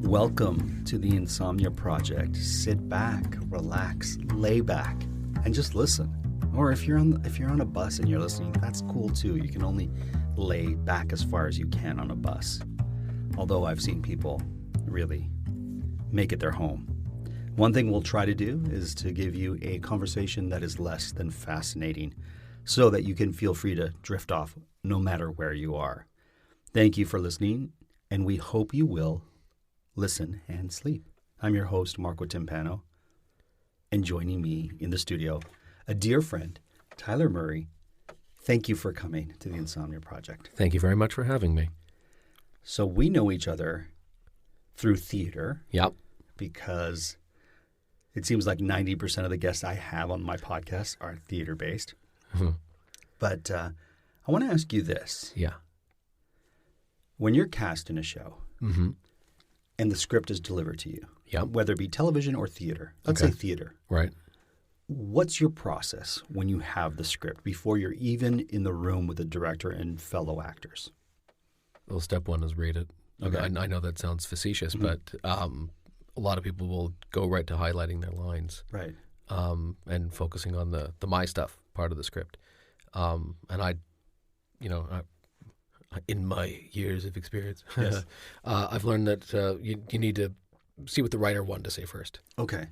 Welcome to the Insomnia Project. Sit back, relax, lay back, and just listen. Or if you're on a bus and you're listening, that's cool too. You can only lay back as far as you can on a bus. Although I've seen people really make it their home. One thing we'll try to do is to give you a conversation that is less than fascinating so that you can feel free to drift off no matter where you are. Thank you for listening, and we hope you will listen and sleep. I'm your host, Marco Timpano, and joining me in the studio, a dear friend, Tyler Murree. Thank you for coming to the Insomnia Project. Thank you very much for having me. So we know each other through theater. Yep. Because it seems like 90% of the guests I have on my podcast are theater-based. Mm-hmm. But I want to ask you this. Yeah. When you're cast in a show, mm-hmm. and the script is delivered to you, yep. whether it be television or theater, let's say theater. Right. What's your process when you have the script before you're even in the room with the director and fellow actors? Well, step one is read it. Okay. I know that sounds facetious, mm-hmm. but a lot of people will go right to highlighting their lines. Right. And focusing on the my stuff part of the script. And I in my years of experience, yes. I've learned that you need to see what the writer wanted to say first. Okay.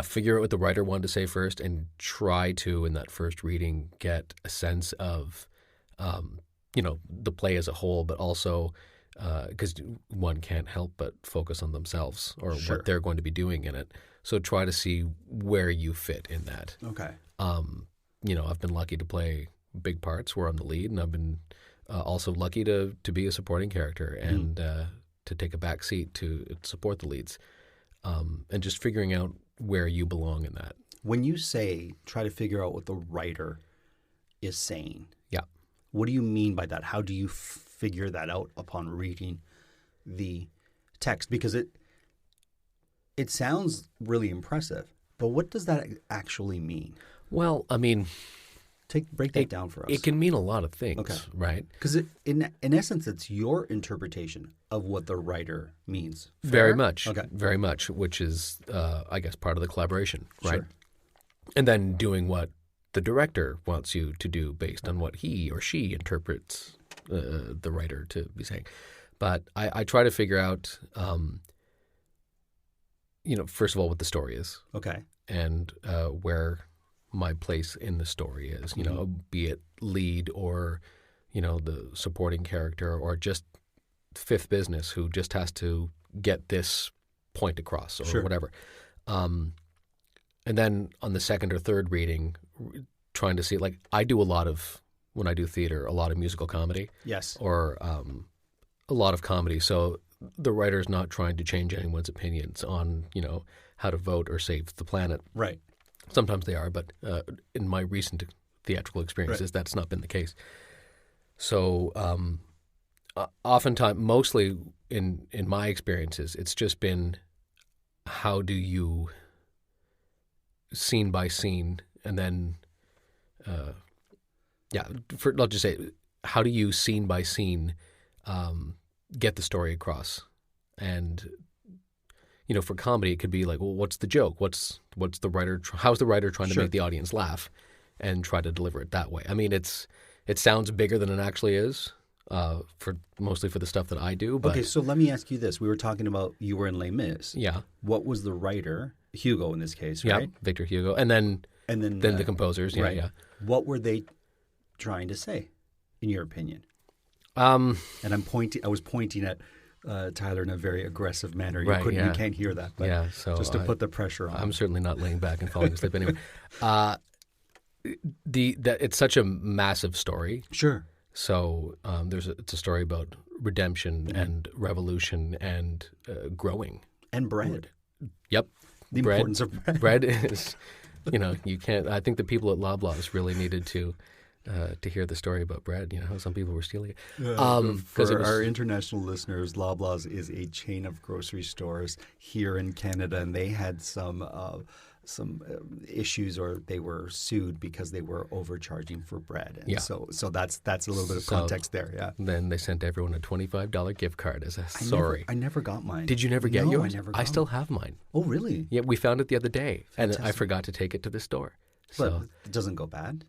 Figure out what the writer wanted to say first and try to, in that first reading, get a sense of, the play as a whole, but also because one can't help but focus on themselves or Sure. what they're going to be doing in it. So try to see where you fit in that. Okay. I've been lucky to play big parts where I'm the lead, and I've been also lucky to be a supporting character and to take a back seat to support the leads, and just figuring out where you belong in that. When you say try to figure out what the writer is saying, yeah, what do you mean by that? How do you figure that out upon reading the text? Because it sounds really impressive, but what does that actually mean? Well, I mean, break that down for us. It can mean a lot of things, okay. right? Because in essence, it's your interpretation of what the writer means. Fair? Very much, okay. Very much, which is, I guess, part of the collaboration, right? Sure. And then doing what the director wants you to do based on what he or she interprets the writer to be saying. But I try to figure out, first of all, what the story is. Okay. And where my place in the story is, mm-hmm. be it lead or, the supporting character or just fifth business who just has to get this point across or sure. whatever. And then on the second or third reading, trying to see, like, I do when I do theater, a lot of musical comedy. Yes. Or a lot of comedy. So the writer's not trying to change anyone's opinions on, how to vote or save the planet. Right. Sometimes they are, but in my recent theatrical experiences, right. that's not been the case. So oftentimes, mostly in my experiences, it's just been how do you, scene by scene, and then, I'll just say, how do you, scene by scene, get the story across? And for comedy, it could be like, well, what's the joke? How's the writer trying to sure. make the audience laugh and try to deliver it that way? I mean, it sounds bigger than it actually is, mostly for the stuff that I do. But, okay, so let me ask you this. We were talking about you were in Les Mis. Yeah. What was the writer, Hugo in this case, yeah, right? Victor Hugo. And then the composers. Yeah, right. yeah. What were they trying to say, in your opinion? And I was pointing at Tyler in a very aggressive manner. You right, you can't hear that, but so just to put the pressure on. I'm certainly not laying back and falling asleep anyway. It's such a massive story. Sure. So it's a story about redemption mm-hmm. and revolution and growing. And bread. Yep. The importance of bread. Bread is, you can't. I think the people at Loblaws really needed to hear the story about bread. How some people were stealing it. For our international listeners, Loblaws is a chain of grocery stores here in Canada, and they had some issues, or they were sued because they were overcharging for bread. And Yeah. So that's a little bit of context there. Yeah. Then they sent everyone a $25 gift card as a sorry. I never got mine. Did you never get No, yours? I never I got still have mine. Oh, really? Yeah, we found it the other day, and I Fantastic. forgot to take it to the store. But So it doesn't go bad.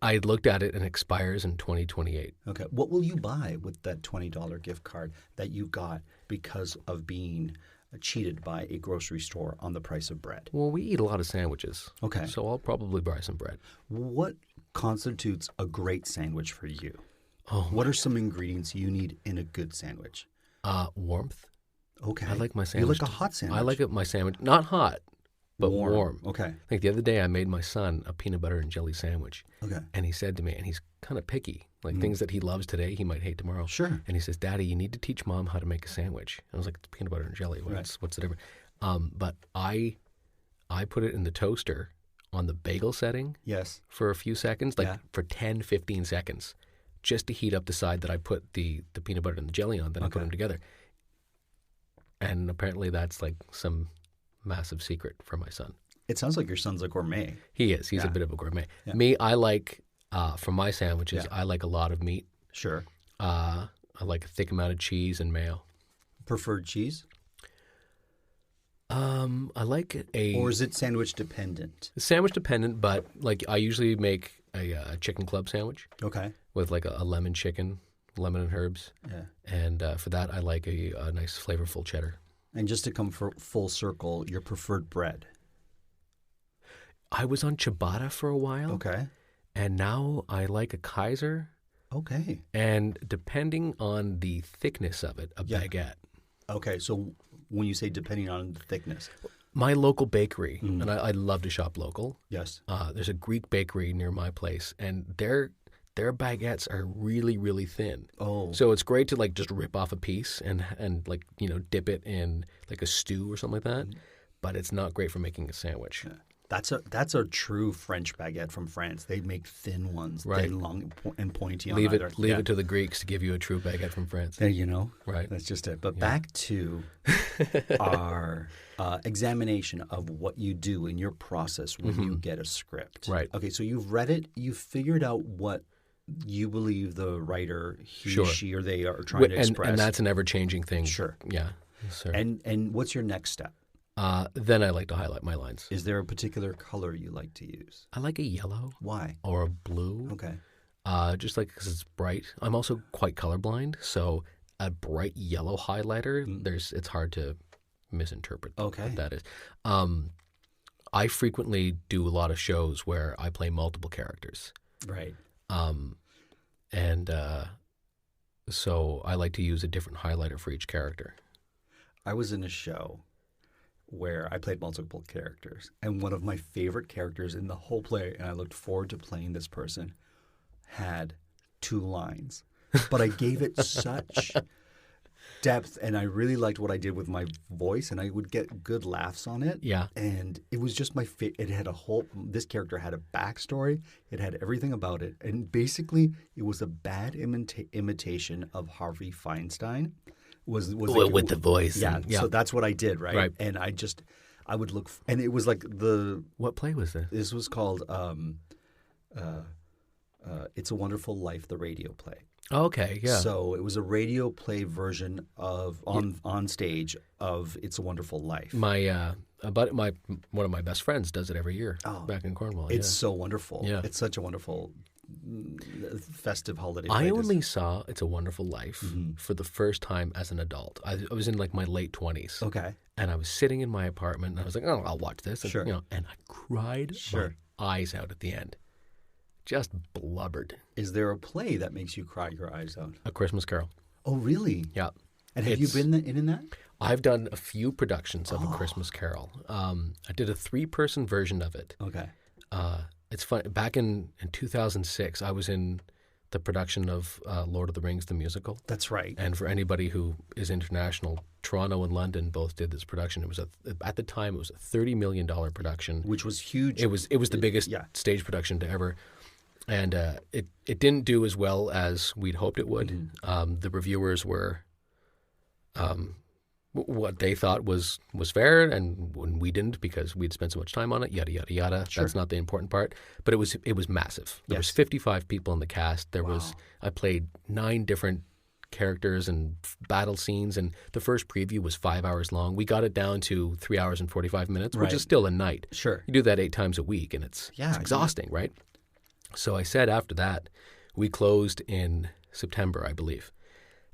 I looked at it and it expires in 2028. Okay. What will you buy with that $20 gift card that you got because of being cheated by a grocery store on the price of bread? Well, we eat a lot of sandwiches. Okay. So I'll probably buy some bread. What constitutes a great sandwich for you? Oh, What are some ingredients you need in a good sandwich? warmth. Okay. I like my You sandwich. like a hot sandwich? I like it, my sandwich, not hot, but warm. Okay. Like the other day, I made my son a peanut butter and jelly sandwich. Okay. And he said to me, and he's kind of picky, like things that he loves today, he might hate tomorrow. Sure. And he says, "Daddy, you need to teach Mom how to make a sandwich." I was like, "It's peanut butter and jelly. What's the difference?" But I put it in the toaster on the bagel setting Yes. for a few seconds, like Yeah. for 10, 15 seconds, just to heat up the side that I put the peanut butter and the jelly on. Then I put Okay. them together. And apparently that's like some massive secret for my son. It sounds like your son's a gourmet. He is. He's a Yeah. bit of a gourmet. Yeah. Me, I like, for my sandwiches, Yeah. I like a lot of meat. Sure. I like a thick amount of cheese and mayo. Preferred cheese? I like a Or is it sandwich dependent? sandwich dependent, but like I usually make a chicken club sandwich Okay. with like a lemon chicken, lemon and herbs. Yeah. And for that, I like a nice flavorful cheddar. And just to come for full circle, your preferred bread. I was on ciabatta for a while. Okay. And now I like a Kaiser. Okay. And depending on the thickness of it, a Yeah. baguette. Okay. So when you say depending on the thickness, My local bakery, and I love to shop local. yes. There's a Greek bakery near my place, and their baguettes are really, really thin. Oh. So it's great to like just rip off a piece and like, you know, dip it in like a stew or something like that. But it's not great for making a sandwich. That's a true French baguette from France. They make thin ones, Right. thin, long, and pointy. Leave on it either. leave Yeah. it to the Greeks to give you a true baguette from France. There, you know. Right. That's just it. But back to our examination of what you do in your process when you get a script. Right. Okay, so you've read it. You've figured out what you believe the writer, he, Sure. she, or they are trying to express. And that's an ever-changing thing. Sure. Yeah. Sure. And what's your next step? Then I like to highlight my lines. Is there a particular color you like to use? I like a yellow Why? or a blue. Okay. Just like because it's bright. I'm also quite colorblind, so a bright yellow highlighter, it's hard to misinterpret Okay. what that is. I frequently do a lot of shows where I play multiple characters, Right. and so I like to use a different highlighter for each character. I was in a show where I played multiple characters, and one of my favorite characters in the whole play, and I looked forward to playing this person, had 2 lines. But I gave it such depth, and I really liked what I did with my voice, and I would get good laughs on it. Yeah. And it was just it had this character had a backstory. It had everything about it. And basically, it was a bad imitation of Harvey Feinstein. Was like, with the voice. Yeah, and- so that's what I did, right? Right. And I would look, and it was like What play was this? this was called It's a Wonderful Life, the radio play. Okay, yeah. So it was a radio play version of on stage of It's a Wonderful Life. My one of my best friends does it every year back in Cornwall. It's so wonderful. Yeah. It's such a wonderful festive holiday. I play. only saw It's a Wonderful Life Mm-hmm. for the first time as an adult. I was in like my late 20s. Okay. And I was sitting in my apartment and I was like, oh, I'll watch this. And, Sure. and I cried Sure. my eyes out at the end. Just blubbered. Is there a play that makes you cry your eyes out? A Christmas Carol. Oh, really? Yeah. And have you been in that? I've done a few productions of A Christmas Carol. I did a 3-person version of it. Okay. It's fun. Back in 2006, I was in the production of Lord of the Rings, the musical. That's right. And for anybody who is international, Toronto and London both did this production. It was at the time it was a $30 million production. Which was huge. It was the biggest yeah. stage production to ever. And it didn't do as well as we'd hoped it would. Mm-hmm. The reviewers were what they thought was fair, and when we didn't because we'd spent so much time on it, yada yada yada. Sure. That's not the important part, but it was massive. There was 55 people in the cast. I played 9 different characters and battle scenes, and the first preview was 5 hours long. We got it down to 3 hours and 45 minutes, which is still a night. Sure. You do that 8 times a week, and it's exhausting, right? So I said after that, we closed in September, I believe,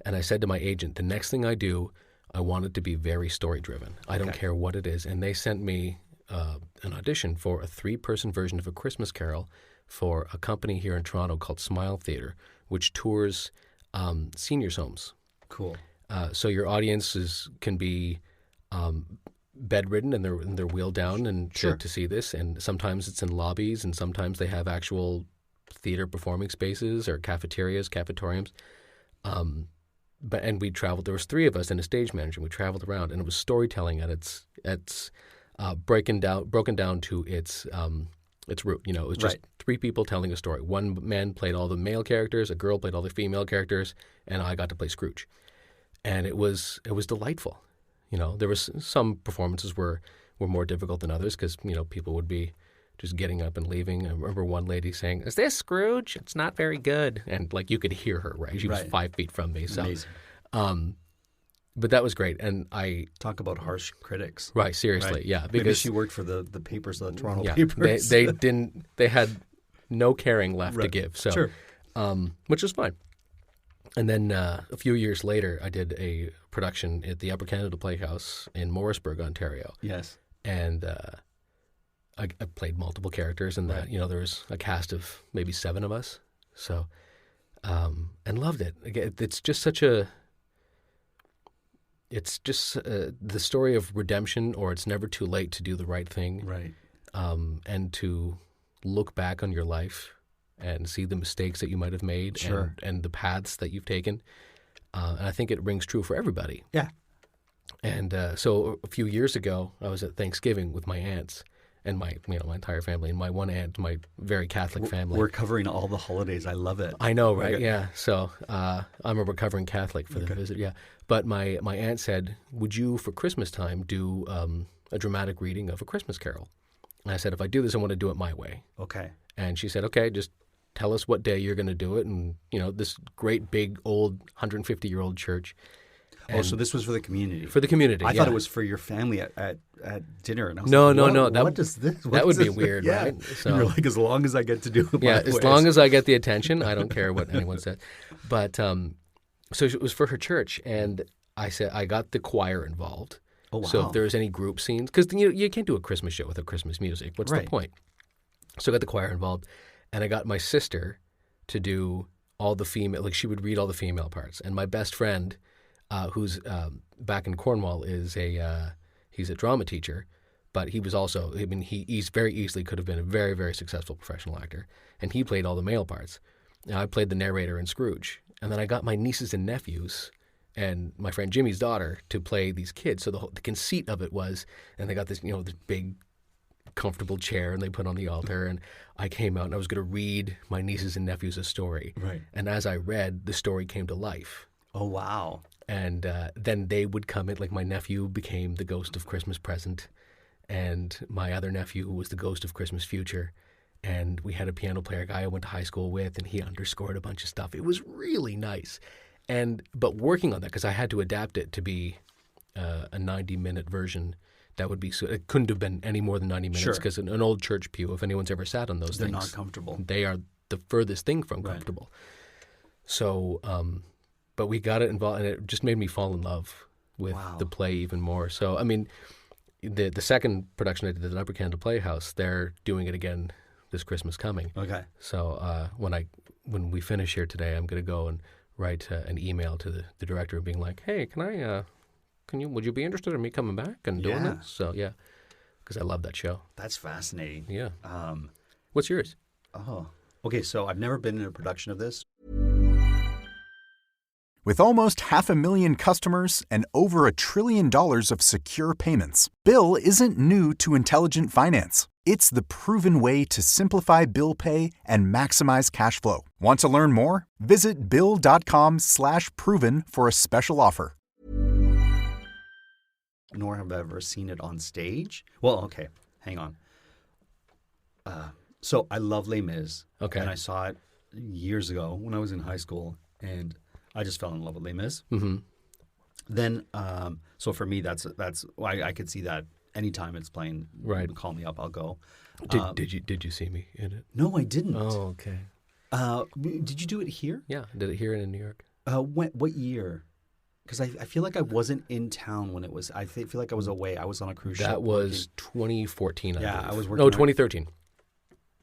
and I said to my agent, the next thing I do, I want it to be very story-driven. I don't care what it is. And they sent me an audition for a 3-person version of A Christmas Carol for a company here in Toronto called Smile Theatre, which tours seniors' homes. Cool. So your audiences can be bedridden and they're wheeled down and to see this. And sometimes it's in lobbies, and sometimes they have actual theater performing spaces or cafetoriums. And we traveled. There was 3 of us and a stage manager. We traveled around, and it was storytelling at its broken down to its root. You know, it was just 3 people telling a story. One man played all the male characters, a girl played all the female characters, and I got to play Scrooge. And it was delightful. You know, there was some performances were more difficult than others because, you know, people would be just getting up and leaving. I remember one lady saying, "Is this Scrooge? It's not very good." And like you could hear her, right? She was 5 feet from me. So, amazing. But that was great. And I talk about harsh critics. Right, seriously, yeah. Because maybe she worked for the papers, the Toronto papers. They had no caring left to give. So, which was fine. And then a few years later, I did a production at the Upper Canada Playhouse in Morrisburg, Ontario. Yes. And I played multiple characters in that. You know, there was a cast of maybe 7 of us. So, and loved it. Again, it's just the story of redemption, or it's never too late to do the right thing. Right. And to look back on your life and see the mistakes that you might have made and the paths that you've taken. And I think it rings true for everybody. Yeah. And so a few years ago, I was at Thanksgiving with my aunts and my entire family, and my one aunt, my very Catholic family. We're covering all the holidays. I love it. I know, right? Yeah. So I'm a recovering Catholic for the visit. Yeah. But my aunt said, "Would you, for Christmas time, do a dramatic reading of A Christmas Carol?" And I said, "If I do this, I want to do it my way." Okay. And she said, "Okay, just tell us what day you're going to do it." And this great big old 150-year-old church. And so this was for the community. For the community. I thought it was for your family at dinner. And I was no. What does this? That would be weird, right? So you're like, as long as I get to do it. As long as I get the attention, I don't care what anyone says. But so it was for her church, and I said I got the choir involved. Oh wow! So if there was any group scenes, because you can't do a Christmas show without Christmas music. What's the point? So I got the choir involved, and I got my sister to do all the female. Like she would read all the female parts, and my best friend, who's back in Cornwall, he's a drama teacher, but he was also, he's very easily could have been a very, very successful professional actor, and he played all the male parts. And I played the narrator in Scrooge, and then I got my nieces and nephews and my friend Jimmy's daughter to play these kids. So the conceit of it was, and they got this, this big, comfortable chair, and they put on the altar, and I came out and I was going to read my nieces and nephews a story. Right. And as I read, the story came to life. Oh, wow. And then they would come in, like my nephew became the ghost of Christmas Present, and my other nephew was the ghost of Christmas Future. And we had a piano player guy I went to high school with, and he underscored a bunch of stuff. It was really nice. But working on that, because I had to adapt it to be a 90-minute version, that would be, so it couldn't have been any more than 90 minutes, because an old church pew, if anyone's ever sat on those they're things, not comfortable. They are the furthest thing from comfortable. So, but we got it involved, and it just made me fall in love with the play even more. So, I mean, the second production I did at the Upper Canada Playhouse, they're doing it again this Christmas coming. Okay. So when we finish here today, I'm going to go and write an email to the director being like, "Hey, would you be interested in me coming back and doing this?" So yeah, because I love that show. That's fascinating. Yeah. What's yours? Oh, okay. So I've never been in a production of this. With almost 500,000 customers and over $1 trillion of secure payments, Bill isn't new to intelligent finance. It's the proven way to simplify bill pay and maximize cash flow. Want to learn more? Visit Bill.com/proven for a special offer. nor have I ever seen it on stage. Well, okay, hang on. So I love Les Mis. Okay. And I saw it years ago when I was in high school, and I just fell in love with Les Mis. Mm-hmm. Then, so for me, that's I could see that anytime it's playing. Right. Call me up, I'll go. Did you see me in it? No, I didn't. Oh, okay. Did you do it here? Yeah, did it here in New York? What year? Because I feel like I wasn't in town when it was. I feel like I was away. I was on a cruise ship. That was 2014. Yeah, believe. I was working. No, 2013.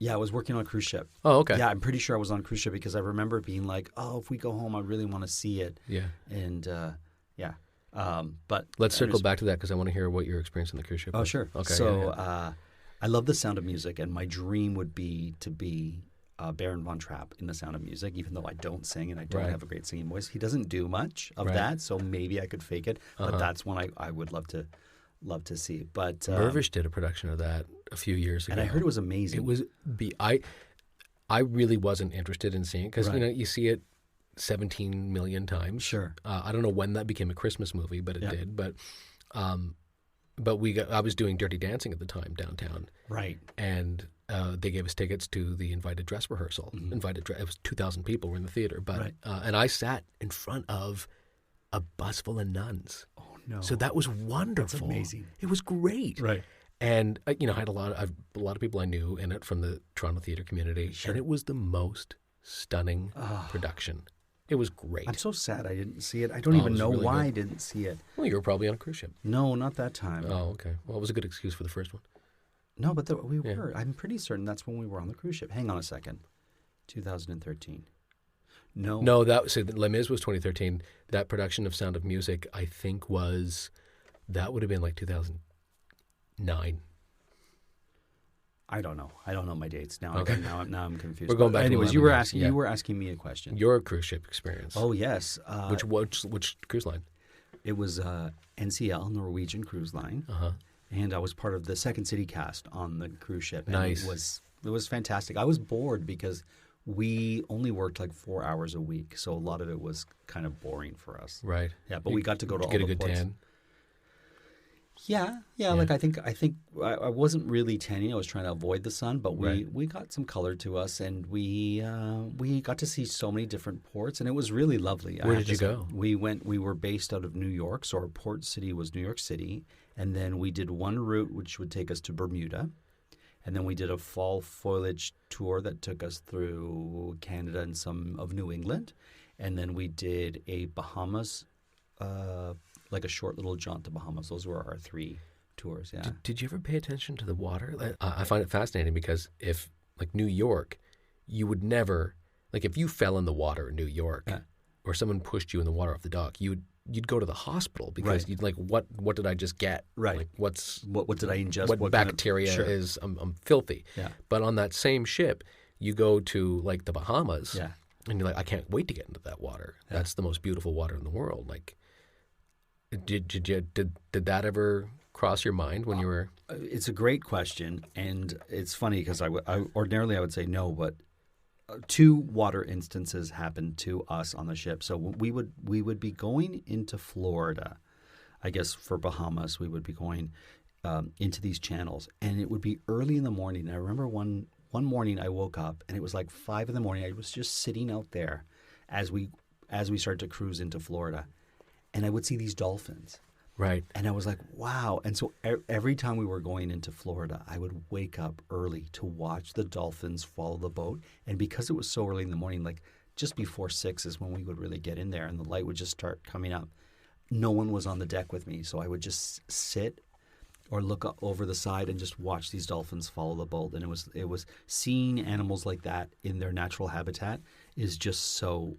Yeah, I was working on a cruise ship. Oh, okay. Yeah, I'm pretty sure I was on a cruise ship because I remember being like, "Oh, if we go home, I really want to see it." Yeah. And yeah, but Let's circle back to that because I want to hear what your experience on the cruise ship was. Oh, sure. Okay. So yeah. I love The Sound of Music, and my dream would be to be Baron von Trapp in The Sound of Music, even though I don't sing and I don't Right. have a great singing voice. He doesn't do much of Right. that, so maybe I could fake it. But that's one I would love to see. But Mervish did a production of that a few years ago. and I heard it was amazing. It was I really wasn't interested in seeing it because Right. you see it 17 million times. Sure. I don't know when that became a Christmas movie, but it Yeah. did. But I was doing Dirty Dancing at the time downtown, right. and they gave us tickets to the invited dress rehearsal. It was 2,000 people were in the theater, but Right. And I sat in front of a bus full of nuns. Oh no. So that was wonderful. That's amazing. It was great. Right. And I had a lot of people I knew in it from the Toronto theater community, Sure. and it was the most stunning production. It was great. I'm so sad I didn't see it. I don't even was know really why good. I didn't see it. Well, you were probably on a cruise ship. No, not that time. Oh, okay. Well, it was a good excuse for the first one. No, but we were. I'm pretty certain that's when we were on the cruise ship. Hang on a second. 2013. No. No, Les Mis was 2013. That production of Sound of Music, I think, that would have been like 2009. I don't know. I don't know my dates now. Okay. Now I'm confused. We're going But back to anyways, 11 you were years, asking. yeah. You were asking me a question. Your cruise ship experience. Oh yes. Which cruise line? It was NCL, Norwegian Cruise Line, and I was part of the Second City cast on the cruise ship. And Nice. It was fantastic. I was bored because we only worked like 4 hours a week, so a lot of it was kind of boring for us. Right. Yeah, but we got to go to Did all you get the a good ports. tan? Yeah. Like I think I wasn't really tanning. I was trying to avoid the sun, but we got some color to us, and we got to see so many different ports, and it was really lovely. Where did you go? We were based out of New York, so our port city was New York City, and then we did one route which would take us to Bermuda, and then we did a fall foliage tour that took us through Canada and some of New England, and then we did a Bahamas. Like a short little jaunt to Bahamas. Those were our 3 tours, yeah. Did you ever pay attention to the water? I find it fascinating because if, like New York, you would never, like if you fell in the water in New York or someone pushed you in the water off the dock, you'd go to the hospital because Right. you'd like, what did I just get? Right. Like What did I ingest? what kind of- bacteria Sure. is, I'm filthy. Yeah. But on that same ship, you go to like the Bahamas Yeah. and you're like, I can't wait to get into that water. Yeah. That's the most beautiful water in the world. Like, did that ever cross your mind when you were? It's a great question, and it's funny because ordinarily I would say no, but 2 water instances happened to us on the ship. So we would be going into Florida. I guess for Bahamas, we would be going into these channels, and it would be early in the morning. And I remember one morning I woke up, and it was like 5 in the morning. I was just sitting out there as we started to cruise into Florida, and I would see these dolphins. Right. And I was like, wow. And so every time we were going into Florida, I would wake up early to watch the dolphins follow the boat. And because it was so early in the morning, like just before 6 is when we would really get in there and the light would just start coming up. No one was on the deck with me. So I would just sit or look over the side and just watch these dolphins follow the boat. And it was seeing animals like that in their natural habitat is just so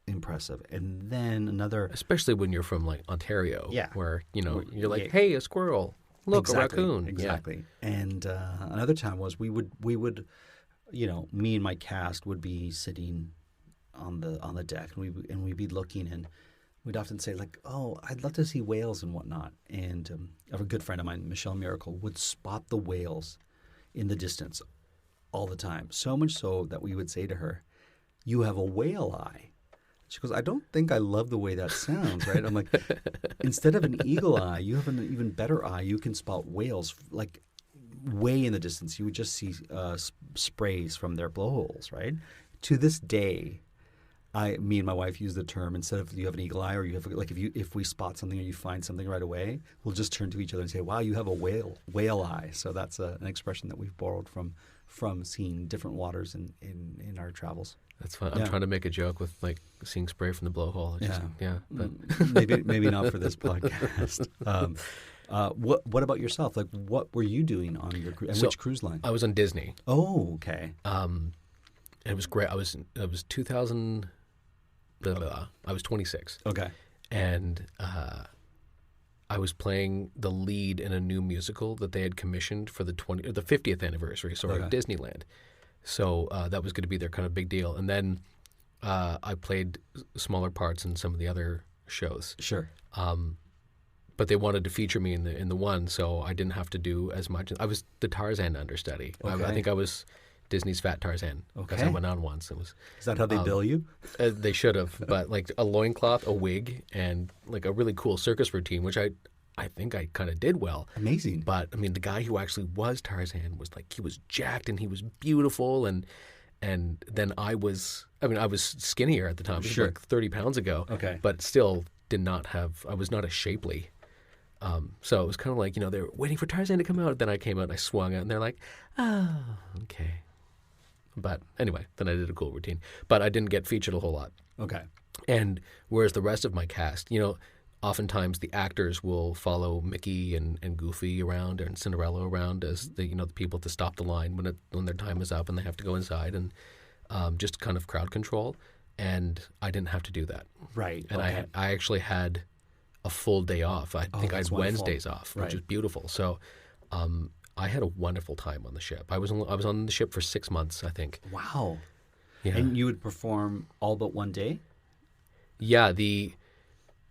impressive. And then another, Especially when you're from like Ontario, Yeah. where you're like, Yeah. hey, a squirrel, look, exactly, a raccoon. exactly. And another time was we would me and my cast would be sitting on the deck, and we'd be looking, and we'd often say like, oh, I'd love to see whales and whatnot. And a good friend of mine, Michelle Miracle, would spot the whales in the distance all the time. So much so that we would say to her, you have a whale eye. She goes, I don't think I love the way that sounds, right? I'm like, instead of an eagle eye, you have an even better eye. You can spot whales like way in the distance. You would just see sprays from their blowholes, right? To this day, me and my wife use the term, instead of you have an eagle eye, or you have like if we spot something or you find something right away, we'll just turn to each other and say, "Wow, you have a whale eye." So that's an expression that we've borrowed from seeing different waters in our travels. That's fun. I'm trying to make a joke with like seeing spray from the blowhole. But maybe not for this podcast. What about yourself? Like, what were you doing on your cruise? And which cruise line? I was on Disney. Oh, okay. It was great. It was 2000. I was 26. Okay. And I was playing the lead in a new musical that they had commissioned for the 50th anniversary, of Disneyland. So that was going to be their kind of big deal. And then I played smaller parts in some of the other shows. Sure. But they wanted to feature me in the one, so I didn't have to do as much. I was the Tarzan understudy. Okay. I think I was Disney's Fat Tarzan. Okay. Because I went on once. Is that how they bill you? They should have. But like a loincloth, a wig, and like a really cool circus routine, which I think I kind of did well. Amazing. But I mean, the guy who actually was Tarzan was like, he was jacked and he was beautiful, and then I was skinnier at the time. This was like 30 pounds ago. Okay. But still I was not as shapely. So it was kind of like, they were waiting for Tarzan to come out. Then I came out and I swung out, and they're like, oh, okay. But anyway, then I did a cool routine. But I didn't get featured a whole lot. Okay. And whereas the rest of my cast, oftentimes the actors will follow Mickey and Goofy around and Cinderella around as the people to stop the line when their time is up and they have to go inside, and just kind of crowd control. And I didn't have to do that. Right. And okay. I actually had a full day off. I think I had wonderful. Wednesdays off, which is beautiful. So I had a wonderful time on the ship. I was on the ship for 6 months, I think. Wow. Yeah. And you would perform all but one day? Yeah. The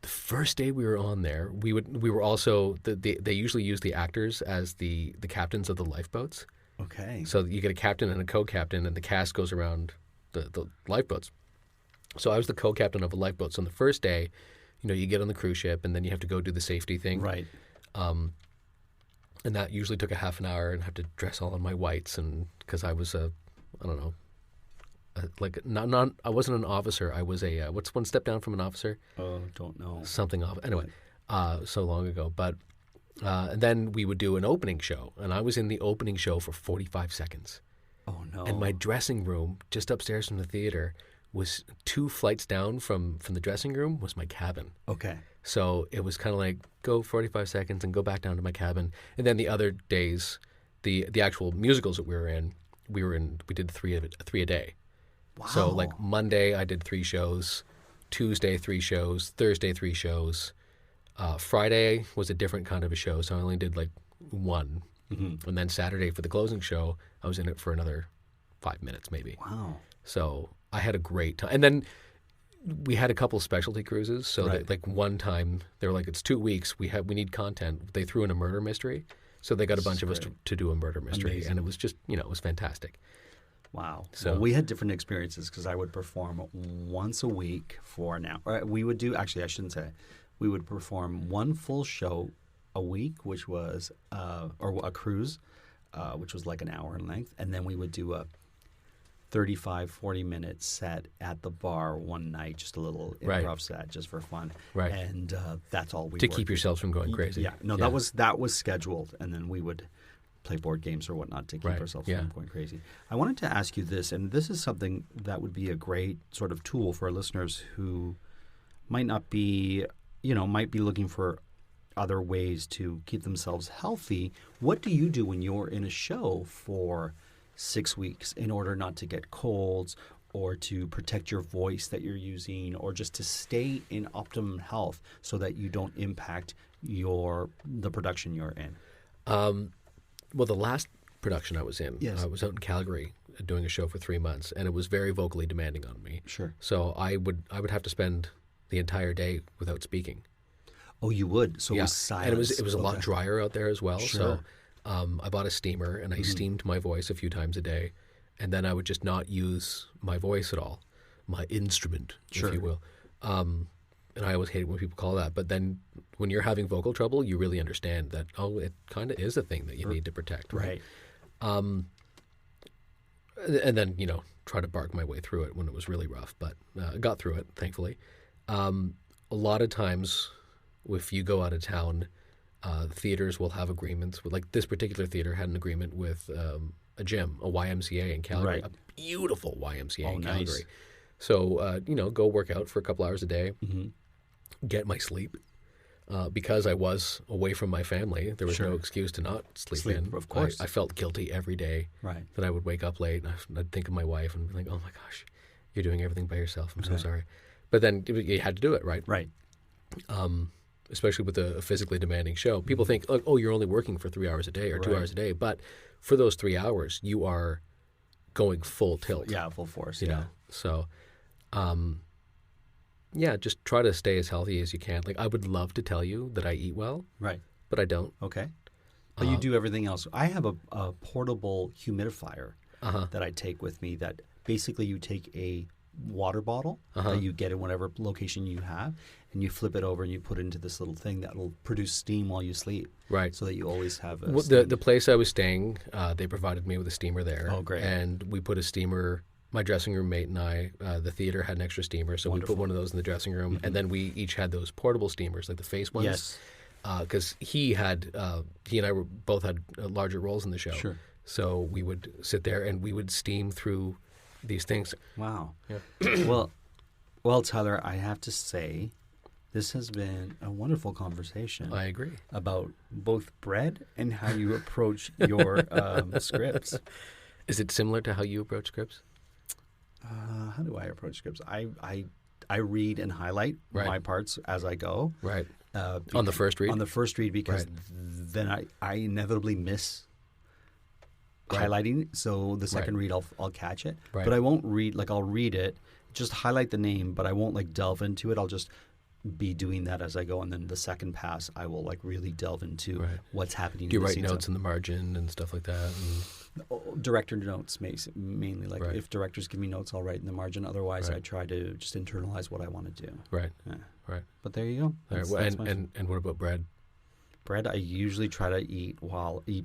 first day we were on there, we were also they usually use the actors as the captains of the lifeboats. Okay. So you get a captain and a co-captain, and the cast goes around the lifeboats. So I was the co-captain of a lifeboat. So on the first day, you get on the cruise ship, and then you have to go do the safety thing. Right. And that usually took a half an hour, and I have to dress all in my whites, and because I was I wasn't an officer. I was a what's one step down from an officer? Oh, don't know. Something off. Anyway, so long ago. But and then we would do an opening show, and I was in the opening show for 45 seconds. Oh no. And my dressing room, just upstairs from the theater, was 2 flights down from the dressing room was my cabin. Okay. So it was kind of like go 45 seconds and go back down to my cabin. And then the other days, the actual musicals that we did 3 a day. Wow. So like Monday I did 3 shows, Tuesday 3 shows, Thursday 3 shows. Friday was a different kind of a show, so I only did like 1. Mm-hmm. And then Saturday for the closing show, I was in it for another 5 minutes maybe. Wow. So I had a great time. And then we had a couple of specialty cruises. So that, like one time they were like, it's 2 weeks. We need content. They threw in a murder mystery. So they got a bunch of us to do a murder mystery. Amazing. And it was just, it was fantastic. Wow. So we had different experiences because I would perform once a week for an hour. We would do, actually I shouldn't say, we would perform 1 full show a week, which was, or a cruise, which was like an hour in length. And then we would do a 40-minute set at the bar one night, just a little improv set just for fun. Right. And that's all we to keep yourselves from going crazy. Yeah. No, that was scheduled. And then we would play board games or whatnot to keep ourselves from going crazy. I wanted to ask you this, and this is something that would be a great sort of tool for our listeners who might not be, might be looking for other ways to keep themselves healthy. What do you do when you're in a show for 6 weeks in order not to get colds or to protect your voice that you're using or just to stay in optimum health so that you don't impact the production you're in? Well, the last production I was in, I was out in Calgary doing a show for 3 months, and it was very vocally demanding on me. Sure. So I would have to spend the entire day without speaking. Oh, you would? So it was silence. And it was a lot drier out there as well. Sure. So I bought a steamer, and I steamed my voice a few times a day, and then I would just not use my voice at all. my instrument, Sure. if you will. And I always hate it when people call that. But then when you're having vocal trouble, you really understand that, it kind of is a thing that you need to protect, right? And then, try to bark my way through it when it was really rough. But I got through it, thankfully. A lot of times, if you go out of town, theaters will have agreements with, like this particular theater had an agreement with a gym, a YMCA in Calgary, Right. a beautiful YMCA in nice. Calgary. So, go work out for a couple hours a day, get my sleep. Because I was away from my family, there was no excuse to not sleep in. Of course. I felt guilty every day Right. that I would wake up late. And I'd think of my wife and be like, oh my gosh, you're doing everything by yourself. I'm so sorry. But then you had to do it, right? Right. Especially with a physically demanding show. People think, oh, you're only working for 3 hours a day or 2 hours a day. But for those 3 hours, you are going full tilt. Yeah, full force. You know? So, just try to stay as healthy as you can. Like, I would love to tell you that I eat well, Right. but I don't. Okay. But you do everything else. I have a portable humidifier that I take with me that basically you take a water bottle that you get in whatever location you have, and you flip it over and you put it into this little thing that will produce steam while you sleep. Right. So that you always have Well, the place I was staying, they provided me with a steamer there. Oh, great. And we put a steamer, my dressing room mate and I, the theater had an extra steamer, so we put one of those in the dressing room, and then we each had those portable steamers, like the face ones. Yes. Because he and I both had larger roles in the show. Sure. So we would sit there and we would steam through these things. Wow. Yeah. Well, Tyler, I have to say, this has been a wonderful conversation. I agree. About both bread and how you approach your scripts. Is it similar to how you approach scripts? How do I approach scripts? I read and highlight my parts as I go. Right. On the first read? On the first read, because then I inevitably miss highlighting. So the second read, I'll catch it. Right. But I won't read, like I'll read it, just highlight the name, but I won't like delve into it. I'll just be doing that as I go. And then the second pass, I will like really delve into what's happening. Do you write notes in the margin and stuff like that? Director notes mainly. Like if directors give me notes, I'll write in the margin. Otherwise, I try to just internalize what I want to do. Right. Yeah. Right. But there you go. That's and what about bread? Bread, I usually try to eat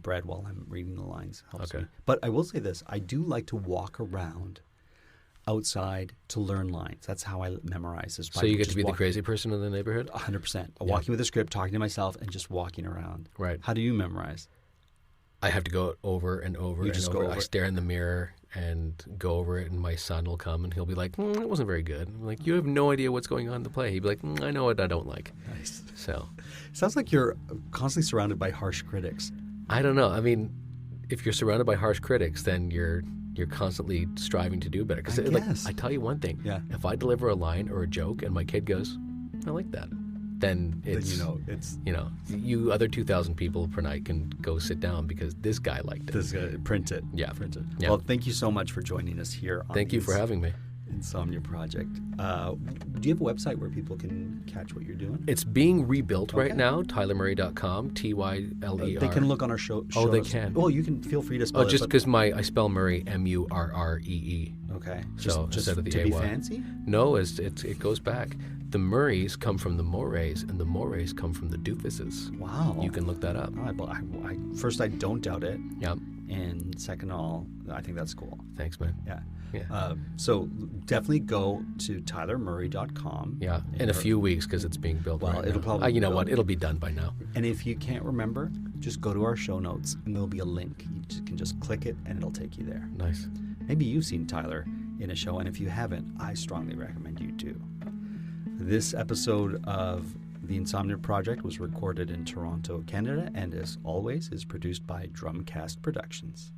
bread while I'm reading the lines. Helps Okay. me. But I will say this: I do like to walk around outside to learn lines. That's how I memorize. So you get to be the crazy person in the neighborhood? 100%. Walking with a script, talking to myself, and just walking around. Right. How do you memorize? I have to go over and over and over. I stare in the mirror and go over it, and my son will come and he'll be like, "It wasn't very good." I'm like, "You have no idea what's going on in the play." He'd be like, "I know what I don't like." Nice. So, sounds like you're constantly surrounded by harsh critics. I don't know. I mean, if you're surrounded by harsh critics, then you're constantly striving to do better. Because I tell you one thing: if I deliver a line or a joke and my kid goes, "I like that," then it's you other 2,000 people per night can go sit down because this guy liked it. This guy, print it. Yeah. Print it. Yeah. Well, thank you so much for joining us here on Thank you for having me. Insomnia Project. Do you have a website where people can catch what you're doing? It's being rebuilt right now, tylermurree.com, Tyler. They can look on our show. Oh, they can. Well, you can feel free to spell it. Oh, just because I spell Murray Murree. Okay. So instead of the to AY. be fancy? No, it goes back. The Murrays come from the Morays, and the Morays come from the Doofuses. Wow. You can look that up. First, I don't doubt it. Yeah. And second of all, I think that's cool. Thanks, man. Yeah. Yeah. So definitely go to tylermurree.com. Yeah, in a few weeks because it's being built. Well, right it'll now. probably. You know what? It'll be done by now. And if you can't remember, just go to our show notes, and there'll be a link. You can just click it, and it'll take you there. Nice. Maybe you've seen Tyler in a show, and if you haven't, I strongly recommend you do. This episode of The Insomnia Project was recorded in Toronto, Canada, and as always, is produced by Drumcast Productions.